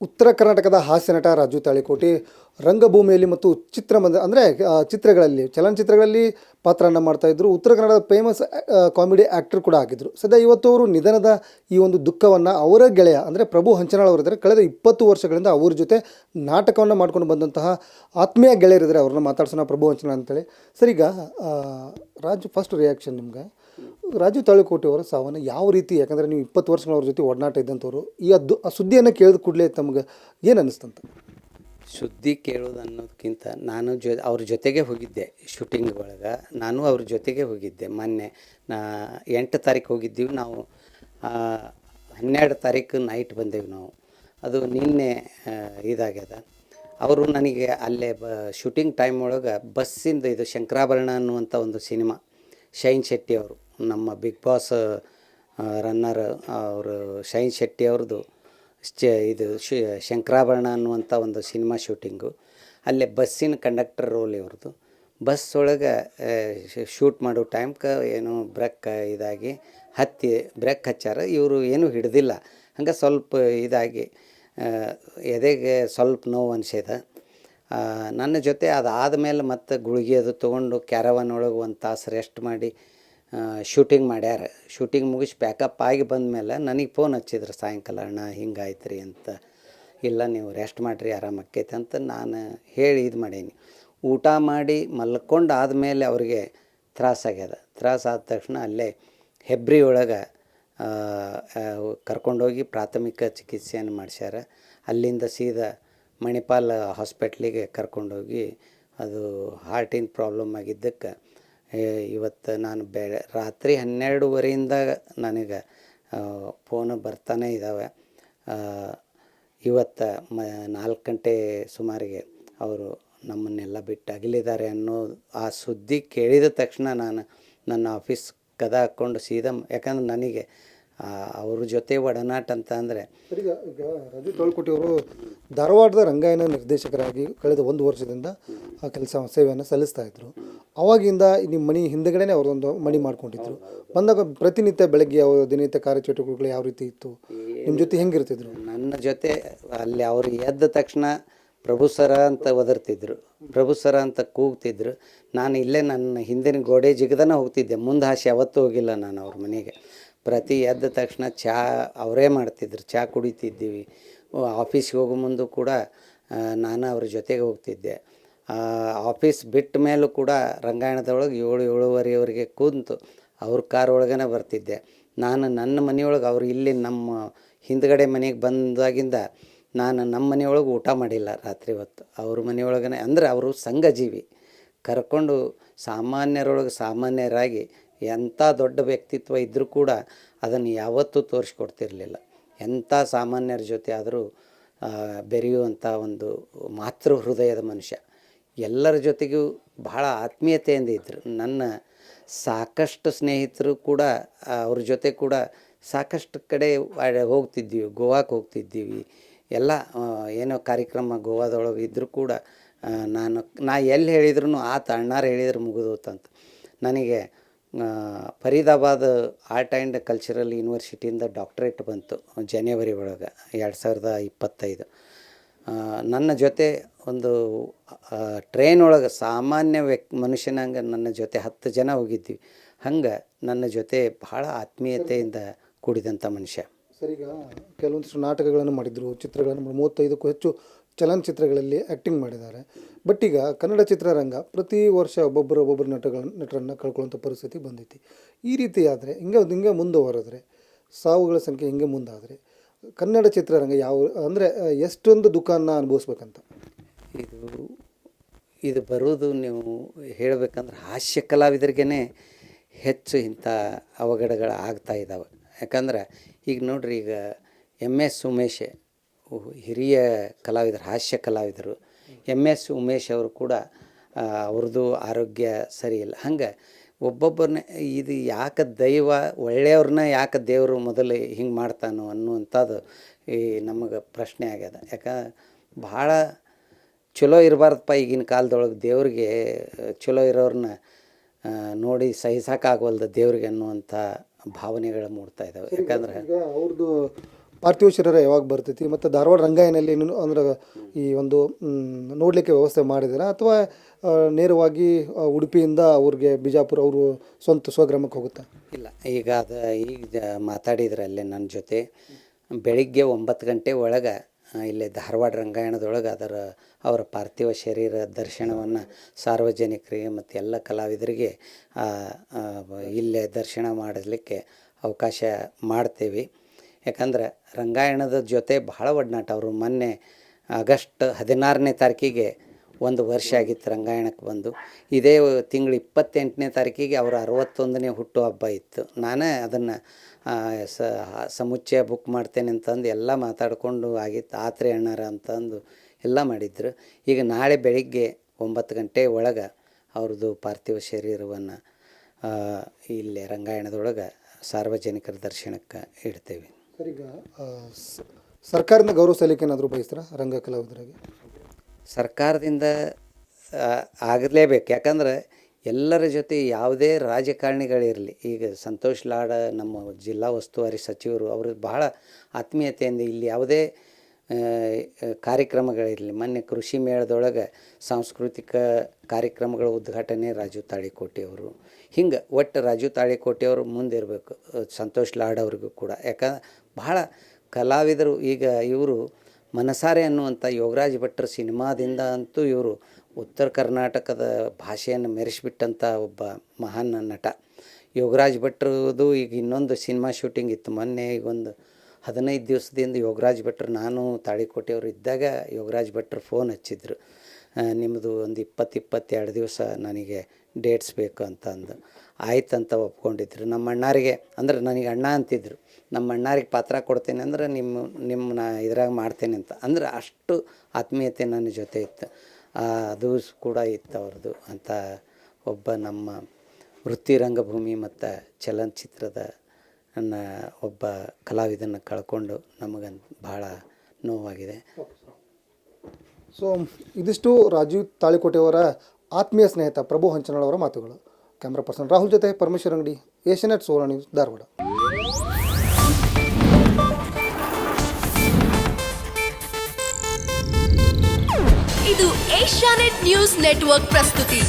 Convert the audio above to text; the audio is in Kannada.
ಉತ್ತರ ಕರ್ನಾಟಕದ ಹಾಸ್ಯ ನಟ ರಾಜು ತಾಳಿಕೋಟಿ ರಂಗಭೂಮಿಯಲ್ಲಿ ಮತ್ತು ಚಿತ್ರಮಂದಿರ ಅಂದರೆ ಚಿತ್ರಗಳಲ್ಲಿ ಚಲನಚಿತ್ರಗಳಲ್ಲಿ ಪಾತ್ರವನ್ನು ಮಾಡ್ತಾಯಿದ್ರು. ಉತ್ತರ ಕನ್ನಡದ ಫೇಮಸ್ ಕಾಮಿಡಿ ಆ್ಯಕ್ಟರ್ ಕೂಡ ಆಗಿದ್ದರು. ಸದ್ಯ ಇವತ್ತು ಅವರು ನಿಧನದ ಈ ಒಂದು ದುಃಖವನ್ನು ಅವರ ಗೆಳೆಯ ಅಂದರೆ ಪ್ರಭು ಹಂಚನಾಳ್ ಅವರಿದ್ದಾರೆ. ಕಳೆದ 20 ವರ್ಷಗಳಿಂದ ಅವ್ರ ಜೊತೆ ನಾಟಕವನ್ನು ಮಾಡ್ಕೊಂಡು ಬಂದಂತಹ ಆತ್ಮೀಯ ಗೆಳೆಯರಿದ್ದಾರೆ. ಅವ್ರನ್ನ ಮಾತಾಡ್ಸೋಣ, ಪ್ರಭು ಹಂಚನಾಳ್ ಅಂತೇಳಿ. ಸರ್, ಈಗ ರಾಜು, ಫಸ್ಟ್ ರಿಯಾಕ್ಷನ್ ನಿಮ್ಗೆ ರಾಜು ತಾಳಿಕೋಟಿ ಅವರ ಸಾವನ್ನು ಯಾವ ರೀತಿ, ಯಾಕಂದರೆ ನೀವು 20 ವರ್ಷಗಳ ಅವ್ರ ಜೊತೆ ಒಡನಾಟ ಇದ್ದಂಥವ್ರು, ಈ ಆ ಸುದ್ದಿಯನ್ನು ಕೇಳಿದ ಕೂಡಲೇ ತಮ್ಗೆ ಏನು ಅನ್ನಿಸ್ತಂತ? ಸುದ್ದಿ ಕೇಳೋದು ಅನ್ನೋದಕ್ಕಿಂತ ನಾನು ಅವ್ರ ಜೊತೆಗೆ ಹೋಗಿದ್ದೆ ಶೂಟಿಂಗ್ ಒಳಗೆ. ನಾನು ಅವ್ರ ಜೊತೆಗೆ ಹೋಗಿದ್ದೆ. ಮೊನ್ನೆ 8 ತಾರೀಕು ಹೋಗಿದ್ದೀವಿ ನಾವು. 12 ತಾರೀಕು ನೈಟ್ ಬಂದೇವಿ ನಾವು. ಅದು ನಿನ್ನೆ ಇದಾಗ್ಯದ. ಅವರು ನನಗೆ ಅಲ್ಲೇ ಶೂಟಿಂಗ್ ಟೈಮ್ ಒಳಗೆ ಬಸ್ಸಿಂದ, ಇದು ಶಂಕರಾಭರಣ ಅನ್ನುವಂಥ ಒಂದು ಸಿನಿಮಾ, ಶೈನ್ ಶೆಟ್ಟಿ ಅವರು, ನಮ್ಮ ಬಿಗ್ ಬಾಸ್ ರನ್ನರ್ ಅವರು ಶೈನ್ ಶೆಟ್ಟಿ ಅವ್ರದ್ದು ಇದು ಶಂಕರಾಭರಣ ಅನ್ನುವಂಥ ಒಂದು ಸಿನಿಮಾ ಶೂಟಿಂಗು. ಅಲ್ಲೇ ಬಸ್ಸಿನ ಕಂಡಕ್ಟರ್ ರೋಲ್ ಇವ್ರದ್ದು. ಬಸ್ ಒಳಗೆ ಶೂಟ್ ಮಾಡೋ ಟೈಮ್ಗೆ ಏನೋ ಬ್ರೇಕ್ ಇದಾಗಿ ಬ್ರೇಕ್ ಹಚ್ಚಾರ. ಇವರು ಏನೂ ಹಿಡ್ದಿಲ್ಲ. ಹಂಗೆ ಸ್ವಲ್ಪ ಇದಾಗಿ ಎದೆಗೆ ಸ್ವಲ್ಪ ನೋವು ಅನಿಸ್ಯದ. ನನ್ನ ಜೊತೆ ಅದಾದಮೇಲೆ ಮತ್ತು ಗುಳಿಗೆ ಅದು ತೊಗೊಂಡು ಕ್ಯಾರವಾನ್ ಒಳಗೆ 1 ತಾಸು ರೆಸ್ಟ್ ಮಾಡಿ ಶೂಟಿಂಗ್ ಮಾಡ್ಯಾರ. ಶೂಟಿಂಗ್ ಮುಗಿಸಿ ಪ್ಯಾಕಪ್ ಆಗಿ ಬಂದಮೇಲೆ ನನಗೆ ಫೋನ್ ಹಚ್ಚಿದ್ರು ಸಾಯಂಕಾಲ, ಅಣ್ಣ ಹಿಂಗಾಯ್ತು ರೀ ಅಂತ. ಇಲ್ಲ, ನೀವು ರೆಸ್ಟ್ ಮಾಡಿರಿ, ಆರಾಮಾಕೈತೆ ಅಂತ ನಾನು ಹೇಳಿ ಇದು ಮಾಡೀನಿ. ಊಟ ಮಾಡಿ ಮಲ್ಕೊಂಡು ಆದಮೇಲೆ ಅವ್ರಿಗೆ ತ್ರಾಸಾಗ್ಯದ. ತ್ರಾಸಾದ ತಕ್ಷಣ ಅಲ್ಲೇ ಹೆಬ್ರಿ ಒಳಗೆ ಕರ್ಕೊಂಡೋಗಿ ಪ್ರಾಥಮಿಕ ಚಿಕಿತ್ಸೆಯನ್ನು ಮಾಡಿಸ್ಯಾರ. ಅಲ್ಲಿಂದ ಸೀದಾ ಮಣಿಪಾಲ್ ಹಾಸ್ಪಿಟ್ಲಿಗೆ ಕರ್ಕೊಂಡೋಗಿ, ಅದು ಹಾರ್ಟಿನ ಪ್ರಾಬ್ಲಮ್ ಆಗಿದ್ದಕ್ಕೆ ಇವತ್ತು ನಾನು ರಾತ್ರಿ 12:30 ನನಗೆ ಫೋನು ಬರ್ತಾನೆ ಇದ್ದಾವೆ. ಇವತ್ತು 4 ಗಂಟೆ ಸುಮಾರಿಗೆ ಅವರು ನಮ್ಮನ್ನೆಲ್ಲ ಬಿಟ್ಟು ಅಗಲಿದ್ದಾರೆ ಅನ್ನೋ ಆ ಸುದ್ದಿ ಕೇಳಿದ ತಕ್ಷಣ ನಾನು ನನ್ನ ಆಫೀಸ್ ಕದ ಹಾಕ್ಕೊಂಡು ಸೀದಾ, ಯಾಕಂದ್ರೆ ನನಗೆ ಅವ್ರ ಜೊತೆ ಒಡನಾಟ ಅಂತ ಅಂದರೆ. ಈಗ ರಾಜು ತಾಳಿಕೋಟಿ ಅವರು ಧಾರವಾಡದ ರಂಗಾಯಣ ನಿರ್ದೇಶಕರಾಗಿ ಕಳೆದ 1 ವರ್ಷದಿಂದ ಆ ಸೇವೆಯನ್ನು ಸಲ್ಲಿಸ್ತಾ ಇದ್ದರು. ಅವಾಗಿಂದ ನಿಮ್ಮ ಮನೆ ಹಿಂದೆಗಡೆನೇ ಅವರೊಂದು ಮನೆ ಮಾಡ್ಕೊಂಡಿದ್ರು. ಬಂದಾಗ ಪ್ರತಿನಿತ್ಯ ಬೆಳಗ್ಗೆ ಅವ್ರ ದಿನನಿತ್ಯ ಕಾರ್ಯಚಟುವಟಿಕೆಗಳು ಯಾವ ರೀತಿ ಇತ್ತು? ನಿಮ್ಮ ಜೊತೆ ಹೆಂಗಿರ್ತಿದ್ರು? ನನ್ನ ಜೊತೆ ಅಲ್ಲಿ ಅವರು ಎದ್ದ ತಕ್ಷಣ ಪ್ರಭು ಸರ ಅಂತ ಒದರ್ತಿದ್ರು, ಪ್ರಭು ಸರ ಅಂತ ಕೂಗ್ತಿದ್ರು. ನಾನು ಇಲ್ಲೇ ನನ್ನ ಹಿಂದಿನ ಗೋಡೆ ಜಿಗದನ ಹೋಗ್ತಿದ್ದೆ. ಮುಂದೆ ಹಾಸಿ ಯಾವತ್ತೂ ಹೋಗಿಲ್ಲ ನಾನು ಅವ್ರ ಮನೆಗೆ. ಪ್ರತಿ ಎದ್ದ ತಕ್ಷಣ ಚಹಾ ಅವರೇ ಮಾಡ್ತಿದ್ರು, ಚಹಾ ಕುಡಿತಿದ್ದೀವಿ. ಆಫೀಸ್ಗೆ ಹೋಗೋ ಮುಂದೆ ಕೂಡ ನಾನು ಅವ್ರ ಜೊತೆಗೆ ಹೋಗ್ತಿದ್ದೆ. ಆಫೀಸ್ ಬಿಟ್ಟ ಮೇಲೂ ಕೂಡ ರಂಗಾಯಣದೊಳಗೆ 7-7:30 ಕೂತು ಅವ್ರ ಕಾರ್ ಒಳಗೇ ಬರ್ತಿದ್ದೆ. ನಾನು ನನ್ನ ಮನೆಯೊಳಗೆ, ಅವರು ಇಲ್ಲಿ ನಮ್ಮ ಹಿಂದ್ಗಡೆ ಮನೆಗೆ ಬಂದಾಗಿಂದ ನಾನು ನಮ್ಮ ಮನೆಯೊಳಗೆ ಊಟ ಮಾಡಿಲ್ಲ ರಾತ್ರಿ ಹೊತ್ತು. ಅವ್ರ ಮನೆಯೊಳಗೇ, ಅಂದರೆ ಅವರು ಸಂಘಜೀವಿ. ಕರ್ಕೊಂಡು ಸಾಮಾನ್ಯರೊಳಗೆ ಸಾಮಾನ್ಯರಾಗಿ ಎಂಥ ದೊಡ್ಡ ವ್ಯಕ್ತಿತ್ವ ಇದ್ದರೂ ಕೂಡ ಅದನ್ನು ಯಾವತ್ತೂ ತೋರಿಸ್ಕೊಡ್ತಿರ್ಲಿಲ್ಲ. ಎಂಥ ಸಾಮಾನ್ಯರ ಜೊತೆ ಆದರೂ ಬೆರೆಯುವಂಥ ಒಂದು ಮಾತೃ ಹೃದಯದ ಮನುಷ್ಯ. ಎಲ್ಲರ ಜೊತೆಗೂ ಬಹಳ ಆತ್ಮೀಯತೆಯಿಂದ ಇದ್ದರು. ನನ್ನ ಸಾಕಷ್ಟು ಸ್ನೇಹಿತರು ಕೂಡ ಅವ್ರ ಜೊತೆ ಕೂಡ ಸಾಕಷ್ಟು ಕಡೆ ಹೋಗ್ತಿದ್ದೀವಿ. ಗೋವಾಕ್ಕೆ ಹೋಗ್ತಿದ್ದೀವಿ. ಎಲ್ಲ ಏನೋ ಕಾರ್ಯಕ್ರಮ ಗೋವಾದೊಳಗೆ ಇದ್ದರೂ ಕೂಡ ನಾ ಎಲ್ಲಿ ಹೇಳಿದ್ರು ಅಣ್ಣಾರು ಹೇಳಿದ್ರು ಮುಗಿದೋತಂತ. ನನಗೆ ಫರೀದಾಬಾದ್ ಆರ್ಟ್ ಆ್ಯಂಡ್ ಕಲ್ಚರಲ್ ಯೂನಿವರ್ಸಿಟಿಯಿಂದ ಡಾಕ್ಟ್ರೇಟ್ ಬಂತು ಜನವರಿ ಒಳಗೆ 2025. ನನ್ನ ಜೊತೆ ಒಂದು ಟ್ರೈನ್ ಒಳಗೆ ಸಾಮಾನ್ಯ ಮನುಷ್ಯನಂಗೆ ನನ್ನ ಜೊತೆ 10 ಜನ ಹೋಗಿದ್ವಿ. ಹಂಗೆ ನನ್ನ ಜೊತೆ ಬಹಳ ಆತ್ಮೀಯತೆಯಿಂದ ಕೂಡಿದಂಥ ಮನುಷ್ಯ. ಸರ್, ಈಗ ಕೆಲವೊಂದಿಷ್ಟು ನಾಟಕಗಳನ್ನು ಮಾಡಿದರು, ಚಿತ್ರಗಳನ್ನು 35ಕ್ಕೂ ಹೆಚ್ಚು ಚಲನಚಿತ್ರಗಳಲ್ಲಿ ಆ್ಯಕ್ಟಿಂಗ್ ಮಾಡಿದ್ದಾರೆ. ಬಟ್ ಈಗ ಕನ್ನಡ ಚಿತ್ರರಂಗ ಪ್ರತಿ ವರ್ಷ ಒಬ್ಬೊಬ್ಬರು ನಟರನ್ನು ಕಳ್ಕೊಳ್ಳೋಂಥ ಪರಿಸ್ಥಿತಿ ಬಂದೈತಿ. ಈ ರೀತಿ ಆದರೆ ಹಿಂಗೆ ಮುಂದುವರೆದ್ರೆ, ಸಾವುಗಳ ಸಂಖ್ಯೆ ಹಿಂಗೆ ಮುಂದಾದರೆ ಕನ್ನಡ ಚಿತ್ರರಂಗ ಅಂದರೆ ಎಷ್ಟೊಂದು ದುಃಖವನ್ನು ಅನುಭವಿಸ್ಬೇಕಂತ? ಇದು ಬರೋದು ನೀವು ಹೇಳಬೇಕಂದ್ರೆ ಹಾಸ್ಯ ಕಲಾವಿದರಿಗೇ ಹೆಚ್ಚು ಇಂಥ ಅವಘಡಗಳು ಆಗ್ತಾ ಇದ್ದಾವೆ. ಯಾಕಂದ್ರೆ ಈಗ ನೋಡ್ರಿ, ಈಗ MS ಉಮೇಶ್ ಹಿರಿಯ ಕಲಾವಿದರು, ಹಾಸ್ಯ ಕಲಾವಿದರು. MS ಉಮೇಶ್ ಅವರು ಕೂಡ ಅವ್ರದ್ದು ಆರೋಗ್ಯ ಸರಿ ಇಲ್ಲ. ಹಂಗೆ ಒಬ್ಬೊಬ್ಬರನ್ನ ಇದು ಯಾಕೆ ದೈವ ಒಳ್ಳೆಯವ್ರನ್ನ ಯಾಕೆ ದೇವರು ಮೊದಲು ಹಿಂಗೆ ಮಾಡ್ತಾನೋ ಅನ್ನುವಂಥದ್ದು ಈ ನಮಗೆ ಪ್ರಶ್ನೆ ಆಗ್ಯದ. ಭಾಳ ಚಲೋ ಇರಬಾರ್ದಪ್ಪ ಈಗಿನ ಕಾಲದೊಳಗೆ. ದೇವ್ರಿಗೆ ಚಲೋ ಇರೋರನ್ನ ನೋಡಿ ಸಹಿಸೋಕ್ಕಾಗವಲ್ದು ದೇವ್ರಿಗೆ ಅನ್ನುವಂಥ ಭಾವನೆಗಳು ಮೂಡ್ತಾ ಇದ್ದಾವೆ. ಯಾಕಂದ್ರೆ ಈಗ ಅವ್ರದ್ದು ಪಾರ್ಥಿವ ಶರೀರ ಯಾವಾಗ ಬರ್ತೈತಿ ಮತ್ತು ಧಾರವಾಡ ರಂಗಾಯಣದಲ್ಲಿ ಅಂದ್ರೆ ಈ ಒಂದು ನೋಡಲಿಕ್ಕೆ ವ್ಯವಸ್ಥೆ ಮಾಡಿದ್ದೀರಾ ಅಥವಾ ನೇರವಾಗಿ ಉಡುಪಿಯಿಂದ ಅವ್ರಿಗೆ ಬಿಜಾಪುರ ಅವರು ಸ್ವಂತ ಸ್ವಗ್ರಾಮಕ್ಕೆ ಹೋಗುತ್ತಾ? ಇಲ್ಲ, ಈಗ ಅದು ಈಗ ಮಾತಾಡಿದ್ರಲ್ಲೇ ನನ್ನ ಜೊತೆ ಬೆಳಿಗ್ಗೆ 9 ಗಂಟೆ ಒಳಗೆ ಇಲ್ಲೇ ಧಾರವಾಡ ರಂಗಾಯಣದೊಳಗೆ ಅವರ ಪಾರ್ಥಿವ ಶರೀರ ದರ್ಶನವನ್ನು ಸಾರ್ವಜನಿಕರಿಗೆ ಮತ್ತು ಎಲ್ಲ ಕಲಾವಿದರಿಗೆ ಇಲ್ಲೇ ದರ್ಶನ ಮಾಡಲಿಕ್ಕೆ ಅವಕಾಶ ಮಾಡ್ತೇವೆ. ಯಾಕಂದ್ರೆ ರಂಗಾಯಣದ ಜೊತೆ ಬಹಳ ಒಡನಾಟ. ಅವರು ಮೊನ್ನೆ ಆಗಸ್ಟ್ 16ನೇ ತಾರೀಕಿಗೆ 1 ವರ್ಷ ಆಗಿತ್ತು ರಂಗಾಯಣಕ್ಕೆ ಬಂದು. ಇದೇ ತಿಂಗಳು 28ನೇ ತಾರೀಕಿಗೆ ಅವರ 61ನೇ ಹುಟ್ಟುಹಬ್ಬ ಇತ್ತು. ನಾನೇ ಅದನ್ನು ಸಮುಚ್ಚಯ ಬುಕ್ ಮಾಡ್ತೇನೆ ಅಂತಂದು ಎಲ್ಲ ಮಾತಾಡಿಕೊಂಡು ಆಗಿತ್ತು. ಆತ್ರೆ ಅಣ್ಣಾರ ಅಂತಂದು ಎಲ್ಲ ಮಾಡಿದ್ರು. ಈಗ ನಾಳೆ ಬೆಳಿಗ್ಗೆ 9 ಗಂಟೆ ಒಳಗೆ ಅವ್ರದ್ದು ಪಾರ್ಥಿವ ಶರೀರವನ್ನು ಇಲ್ಲೇ ರಂಗಾಯಣದೊಳಗೆ ಸಾರ್ವಜನಿಕರ ದರ್ಶನಕ್ಕೆ ಇಡ್ತೇವೆ. ಸರ್, ಈಗ ಸರ್ಕಾರದಿಂದ ಗೌರವ ಸಲ್ಲಿಕೆ ಏನಾದರೂ ಬಯಸ್ತಾರ ರಂಗ ಕಲಾವಿದರಿಗೆ? ಸರ್ಕಾರದಿಂದ ಆಗಲೇಬೇಕು. ಯಾಕಂದ್ರೆ ಎಲ್ಲರ ಜೊತೆ ಯಾವುದೇ ರಾಜಕಾರಣಿಗಳಿರಲಿ, ಈಗ ಸಂತೋಷ್ ಲಾಡ್ ನಮ್ಮ ಜಿಲ್ಲಾ ಉಸ್ತುವಾರಿ ಸಚಿವರು, ಅವರು ಬಹಳ ಆತ್ಮೀಯತೆಯಿಂದ ಇಲ್ಲಿ ಯಾವುದೇ ಕಾರ್ಯಕ್ರಮಗಳಿರಲಿ, ಮೊನ್ನೆ ಕೃಷಿ ಮೇಳದೊಳಗೆ ಸಾಂಸ್ಕೃತಿಕ ಕಾರ್ಯಕ್ರಮಗಳ ಉದ್ಘಾಟನೆ ರಾಜು ತಾಳಿಕೋಟೆ ಅವರು. ಹಿಂಗೆ ಒಟ್ಟು ರಾಜು ತಾಳಿಕೋಟೆ ಅವರು ಮುಂದಿರಬೇಕು, ಸಂತೋಷ್ ಲಾಡ್ ಅವ್ರಿಗೂ ಕೂಡ. ಯಾಕಂದ್ರೆ ಬಹಳ ಕಲಾವಿದರು ಈಗ ಇವರು ಮನಸಾರೆ ಅನ್ನುವಂಥ ಯೋಗರಾಜ್ ಭಟ್ರ ಸಿನಿಮಾದಿಂದ ಅಂತೂ ಇವರು ಉತ್ತರ ಕರ್ನಾಟಕದ ಭಾಷೆಯನ್ನು ಮೆರೆಸಿಬಿಟ್ಟಂಥ ಒಬ್ಬ ಮಹಾನ್ ನಟ ಯೋಗರಾಜ್ ಭಟ್ರದು. ಈಗ ಇನ್ನೊಂದು ಸಿನಿಮಾ ಶೂಟಿಂಗ್ ಇತ್ತು ಮೊನ್ನೆ, ಈಗ ಒಂದು 15 ದಿವಸದಿಂದ ಯೋಗರಾಜ್ ಭಟ್ರು, ನಾನು ತಾಳಿಕೋಟೆಯವರು ಇದ್ದಾಗ ಯೋಗರಾಜ್ ಭಟ್ರು ಫೋನ್ ಹಚ್ಚಿದ್ರು, ನಿಮ್ಮದು ಒಂದು 22 ದಿವಸ ನನಗೆ ಡೇಟ್ಸ್ ಬೇಕು ಅಂತಂದು. ಆಯ್ತಂತ ಒಪ್ಕೊಂಡಿದ್ರು. ನಮ್ಮ ಅಣ್ಣಾರಿಗೆ, ಅಂದ್ರೆ ನನಗೆ ಅಣ್ಣ ಅಂತಿದ್ರು, ನಮ್ಮ ಅಣ್ಣಾರಿಗೆ ಪಾತ್ರ ಕೊಡ್ತೇನೆ ಅಂದ್ರೆ ನಿಮ್ಮನ್ನ ಇದ್ರಾಗ ಮಾಡ್ತೇನೆ ಅಂತ. ಅಂದ್ರೆ ಅಷ್ಟು ಆತ್ಮೀಯತೆ ನನ್ನ ಜೊತೆ ಇತ್ತು. ಅದು ಕೂಡ ಇತ್ತು ಅವ್ರದ್ದು. ಅಂತ ಒಬ್ಬ ನಮ್ಮ ವೃತ್ತಿ ರಂಗಭೂಮಿ ಮತ್ತು ಚಲನಚಿತ್ರದ ಒಬ್ಬ ಕಲಾವಿದನ್ನು ಕಳ್ಕೊಂಡು ನಮಗೆ ಭಾಳ ನೋವಾಗಿದೆ. ಸೊ ಇದಿಷ್ಟು ರಾಜೀವ್ ತಾಳಿಕೋಟೆಯವರ ಆತ್ಮೀಯ ಸ್ನೇಹಿತ ಪ್ರಭು ಹಂಚನಾಳ್ ಅವರ ಮಾತುಗಳು. ಕ್ಯಾಮ್ರಾ ಪರ್ಸನ್ ರಾಹುಲ್ ಜೊತೆ ಪರಮೇಶ್ವರ್ ಅಂಗಡಿ, ಏಷ್ಯಾನೆಟ್ ಸುವರ್ಣ ನ್ಯೂಸ್, ಧಾರವಾಡ. ಇದು ಏಷ್ಯಾನೆಟ್ ನ್ಯೂಸ್ ನೆಟ್ವರ್ಕ್ ಪ್ರಸ್ತುತಿ.